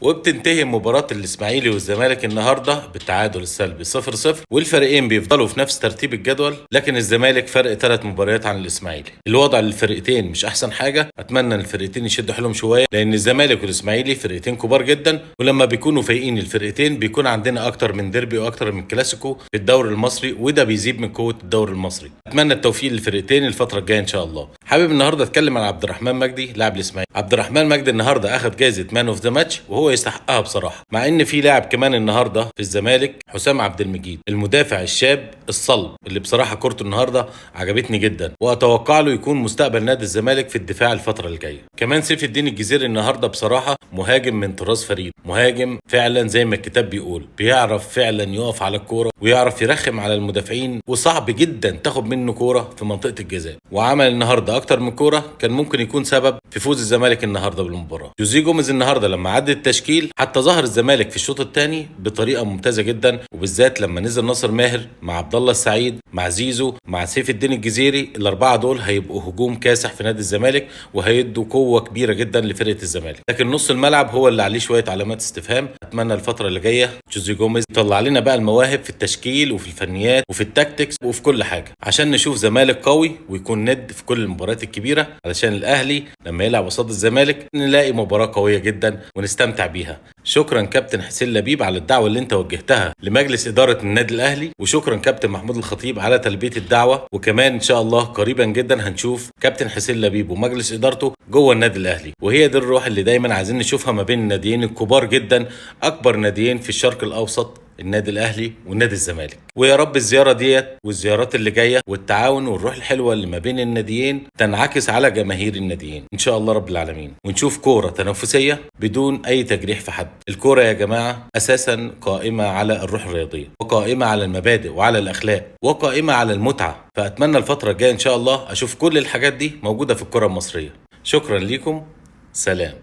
وبتنتهي مباراة الاسماعيلي والزمالك النهارده بالتعادل السلبي 0-0، والفريقين بيفضلوا في نفس ترتيب الجدول، لكن الزمالك فرق 3 مباريات عن الاسماعيلي. الوضع للفرقتين مش احسن حاجة، اتمنى ان الفرقتين يشدوا حيلهم شوية، لان الزمالك والاسماعيلي فرقتين كبار جدا، ولما بيكونوا فايقين الفرقتين بيكون عندنا اكتر من ديربي واكتر من كلاسيكو في الدوري المصري، وده بيزيد من قوة الدوري المصري. اتمنى التوفيق للفرقتين الفترة الجاية ان شاء الله. حابب النهارده اتكلم عن عبد الرحمن مجدي لاعب الاسماعيلي. عبد الرحمن مجدي النهارده اخذ جائزة مان اوف ذا ماتش، وهو يستحقها بصراحة، مع ان في لاعب كمان النهارده في الزمالك حسام عبد المجيد، المدافع الشاب الصلب اللي بصراحة كورته النهارده عجبتني جدا، واتوقع له يكون مستقبل نادي الزمالك في الدفاع الفترة الجاية. كمان سيف الدين الجزيري النهارده بصراحة مهاجم من طراز فريد، مهاجم فعلا زي ما الكتاب بيقول، بيعرف فعلا يقف على الكورة ويعرف يرخم على المدافعين، وصعب جدا تاخد منه كورة في منطقة الجزاء، وعمل النهارده اكتر من كورة كان ممكن يكون سبب في فوز الزمالك النهارده بالمباراة. جوزيه جوميز النهارده لما عدى التشكيل حتى ظهر الزمالك في الشوط الثاني بطريقة ممتازة جدا، وبالذات لما نزل ناصر ماهر مع عبد الله السعيد مع زيزو مع سيف الدين الجزيري، الاربعة دول هيبقوا هجوم كاسح في نادي الزمالك، وهيدوا قوة كبيرة جدا لفرقة الزمالك. لكن نص الملعب هو اللي عليه شوية علامات استفهام. اتمنى الفترة اللي جاية جوزيه جوميز يطلع لنا بقى المواهب في التشكيل وفي الفنيات وفي التاكتكس وفي كل حاجة، عشان نشوف زمالك قوي ويكون ند في كل المباريات الكبيرة، علشان الاهلي لما يلعب قصاد الزمالك نلاقي مباراة قوية جدا ونستمتع بيها. شكرا كابتن حسين لبيب على الدعوة اللي انت وجهتها لمجلس إدارة النادي الأهلي، وشكرا كابتن محمود الخطيب على تلبية الدعوة، وكمان إن شاء الله قريبا جدا هنشوف كابتن حسين لبيب ومجلس إدارته جوه النادي الأهلي، وهي دي الروح اللي دايما عايزين نشوفها ما بين الناديين الكبار جدا، أكبر ناديين في الشرق الأوسط، النادي الاهلي والنادي الزمالك. ويا رب الزياره ديت والزيارات اللي جايه والتعاون والروح الحلوه اللي ما بين الناديين تنعكس على جماهير الناديين ان شاء الله رب العالمين، ونشوف كوره تنافسيه بدون اي تجريح في حد. الكوره يا جماعه اساسا قائمه على الروح الرياضيه، وقائمه على المبادئ وعلى الاخلاق، وقائمه على المتعه، فاتمنى الفتره الجايه ان شاء الله اشوف كل الحاجات دي موجوده في الكره المصريه. شكرا ليكم، سلام.